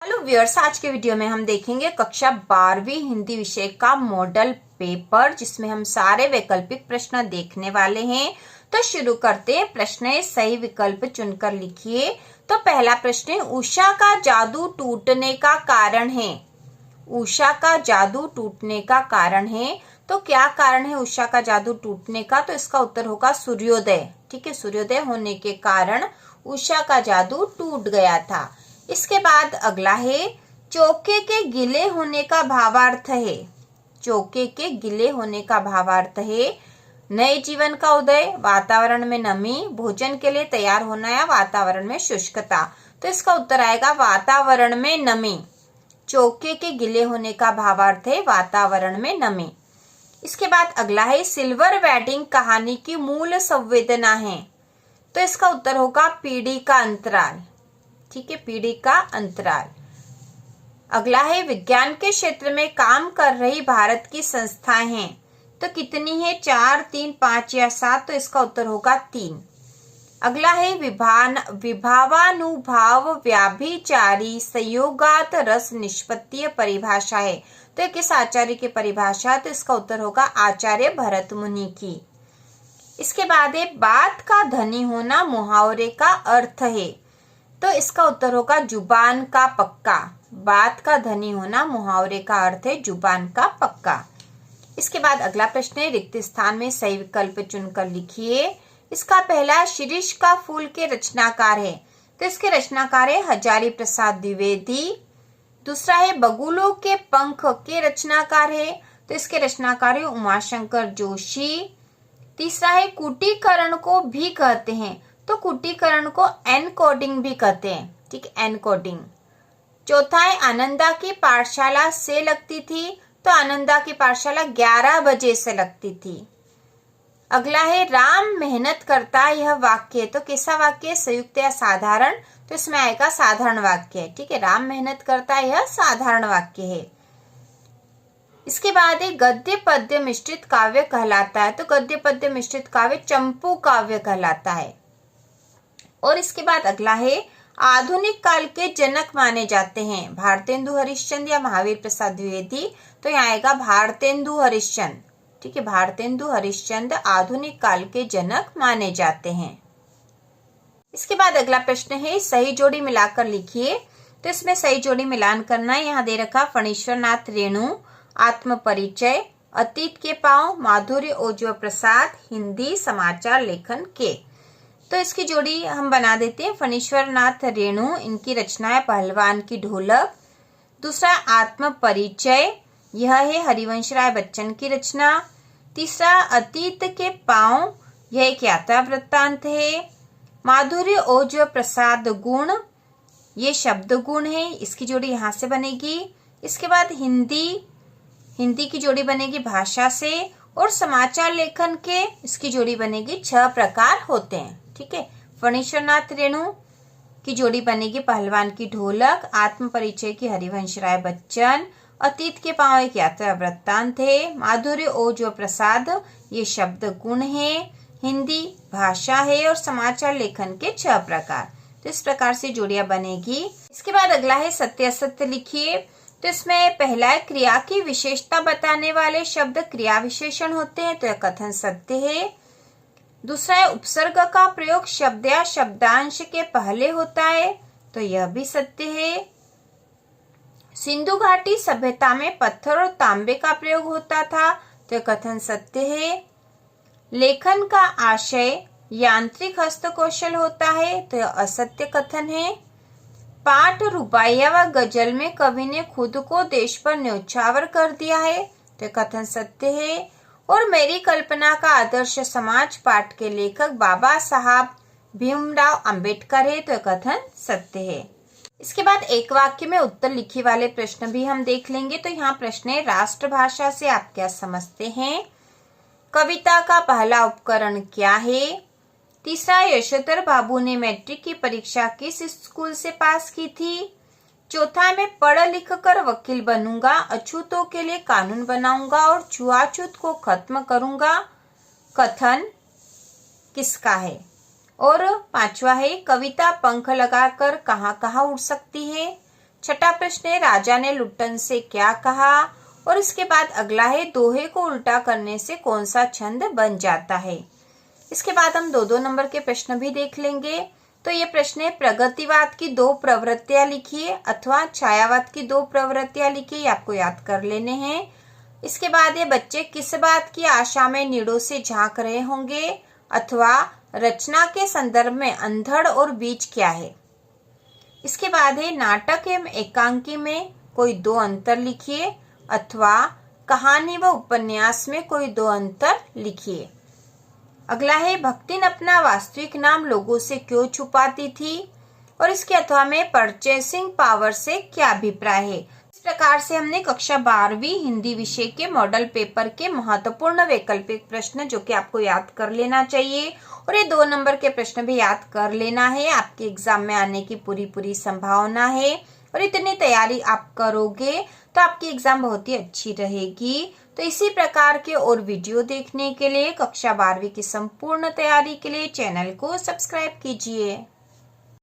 Hello viewers, आज के video में हम देखेंगे कक्षा 12वीं हिंदी विषय का मॉडल पेपर, जिसमें हम सारे वैकल्पिक प्रश्न देखने वाले हैं। तो शुरू करते हैं। प्रश्न है, सही विकल्प चुनकर लिखिए। तो पहला प्रश्न है, उषा का जादू टूटने का कारण है। उषा का जादू टूटने का कारण है। तो क्या कारण है उषा का जादू टूटने का? तो इसका उत्तर होगा सूर्योदय। ठीक है, सूर्योदय होने के कारण उषा का जादू टूट गया था। इसके बाद अगला है, चौके के गीले होने का भावार्थ है। चौके के गीले होने का भावार्थ है नए जीवन का उदय, वातावरण में नमी, भोजन के लिए तैयार होना या वातावरण में शुष्कता। तो इसका उत्तर आएगा वातावरण में नमी। चौके के गीले होने का भावार्थ है वातावरण में नमी। इसके बाद अगला है, सिल्वर वेडिंग कहानी की मूल संवेदना है। तो इसका उत्तर होगा पीढ़ी का अंतराल। ठीक है, पीढ़ी का अंतराल। अगला है, विज्ञान के क्षेत्र में काम कर रही भारत की संस्थाएं हैं। तो कितनी है? 4, 3, 5 या 7। तो इसका उत्तर होगा 3। अगला है, विभावानुभाव व्याभिचारी संयोगात रस निष्पत्तीय परिभाषा है। तो किस आचार्य की परिभाषा? तो इसका उत्तर होगा आचार्य भरत मुनि की। इसके बाद है, बात का धनी होना मुहावरे का अर्थ है। तो इसका उत्तर होगा जुबान का पक्का। बात का धनी होना मुहावरे का अर्थ है जुबान का पक्का। इसके बाद अगला प्रश्न है, रिक्त स्थान में सही विकल्प चुनकर लिखिए। इसका पहला, शिरीष का फूल के रचनाकार है। तो इसके रचनाकार है हजारी प्रसाद द्विवेदी। दूसरा है, बगुलों के पंख के रचनाकार है। तो इसके रचनाकार है उमाशंकर जोशी। तीसरा है, कुटीकरण को भी कहते हैं। तो कुटीकरण को एनकोडिंग भी कहते हैं। ठीक, एनकोडिंग। चौथा है, आनंदा की पाठशाला से लगती थी। तो आनंदा की पाठशाला 11 बजे से लगती थी। अगला है, राम मेहनत करता। यह वाक्य, तो कैसा वाक्य? संयुक्त या साधारण? तो इसमें आएगा साधारण वाक्य है। ठीक है, राम मेहनत करता, यह साधारण वाक्य है। इसके बाद एक गद्य पद्य मिश्रित काव्य कहलाता है। तो गद्य पद्य मिश्रित काव्य चंपू काव्य कहलाता है। और इसके बाद अगला है, आधुनिक काल के जनक माने जाते हैं भारतेंदु हरिश्चंद्र या महावीर प्रसाद द्विवेदी। तो यहाँ आएगा भारतेंदु हरिश्चंद्र। ठीक है, भारतेंदु हरिश्चंद्र आधुनिक काल के जनक माने जाते हैं। इसके बाद अगला प्रश्न है, सही जोड़ी मिलाकर लिखिए। तो इसमें सही जोड़ी मिलान करना है। यहाँ दे रखा, फणीश्वर नाथ रेणु, आत्म परिचय, अतीत के पांव, माधुर्य ओजव प्रसाद, हिंदी समाचार लेखन के। तो इसकी जोड़ी हम बना देते हैं। फणीश्वर नाथ रेणु, इनकी रचना है पहलवान की ढोलक। दूसरा, आत्म परिचय, यह है हरिवंश राय बच्चन की रचना। तीसरा, अतीत के पांव, यह एक यात्रा वृत्तांत है। माधुर्य ओजव प्रसाद गुण, ये शब्द गुण है। इसकी जोड़ी यहाँ से बनेगी। इसके बाद हिंदी की जोड़ी बनेगी भाषा से। और समाचार लेखन के, इसकी जोड़ी बनेगी। 6 प्रकार होते हैं। ठीक है, फणीश्वर नाथ रेणु की जोड़ी बनेगी पहलवान की ढोलक, आत्म परिचय की हरिवंश राय बच्चन, अतीत के पांव एक यात्रा वृत्तांत है, माधुर्य ओजव प्रसाद ये शब्द गुण है, हिंदी भाषा है, और समाचार लेखन के 6 प्रकार। तो इस प्रकार से जोड़ियां बनेगी। इसके बाद अगला है, सत्य असत्य लिखिए। तो इसमें पहला है, क्रिया की विशेषता बताने वाले शब्द क्रिया विशेषण होते हैं। तो यह कथन सत्य है। दूसरा है, उपसर्ग का प्रयोग शब्द या शब्दांश के पहले होता है। तो यह भी सत्य है। सिंधु घाटी सभ्यता में पत्थर और तांबे का प्रयोग होता था। तो यह कथन सत्य है। लेखन का आशय यांत्रिक हस्तकौशल होता है। तो यह असत्य कथन है। पाठ, रुबाइया व गजल में कवि ने खुद को देश पर न्यौछावर कर दिया है। तो यह कथन सत्य है। और मेरी कल्पना का आदर्श समाज पाठ के लेखक बाबा साहब भीमराव अंबेडकर है। तो कथन सत्य है। इसके बाद एक वाक्य में उत्तर लिखी वाले प्रश्न भी हम देख लेंगे। तो यहाँ प्रश्न है, राष्ट्रभाषा से आप क्या समझते हैं? कविता का पहला उपकरण क्या है? तीसरा, यशोधर बाबू ने मैट्रिक की परीक्षा किस स्कूल से पास की थी? चौथा, मैं पढ़ लिख कर वकील बनूंगा, अछूतों के लिए कानून बनाऊंगा और छुआछूत को खत्म करूंगा। कथन किसका है? और 5वां है, कविता पंख लगाकर कहाँ कहाँ उड़ सकती है? छठा प्रश्न है राजा ने लुट्टन से क्या कहा। और इसके बाद अगला है दोहे को उल्टा करने से कौन सा छंद बन जाता है। इसके बाद हम 2-2 नंबर के प्रश्न भी देख लेंगे। तो ये प्रश्न है प्रगतिवाद की 2 प्रवृत्तियां लिखिए अथवा छायावाद की 2 प्रवृत्तियां लिखिए, आपको याद कर लेने हैं। इसके बाद ये बच्चे किस बात की आशा में नीड़ों से झांक रहे होंगे अथवा रचना के संदर्भ में अंधड़ और बीज क्या है। इसके बाद है नाटक एवं एकांकी में कोई 2 अंतर लिखिए अथवा कहानी व उपन्यास में कोई 2 अंतर लिखिए। अगला है भक्तिन अपना वास्तविक नाम लोगों से क्यों छुपाती थी। और इसके अथवा में परचेसिंग पावर से क्या अभिप्राय है। इस प्रकार से हमने कक्षा 12वीं हिंदी विषय के मॉडल पेपर के महत्वपूर्ण वैकल्पिक प्रश्न जो कि आपको याद कर लेना चाहिए और ये 2 नंबर के प्रश्न भी याद कर लेना है। आपके एग्जाम में आने की पूरी संभावना है और इतनी तैयारी आप करोगे तो आपकी एग्जाम बहुत ही अच्छी रहेगी। तो इसी प्रकार के और वीडियो देखने के लिए कक्षा 12वीं की संपूर्ण तैयारी के लिए चैनल को सब्सक्राइब कीजिए।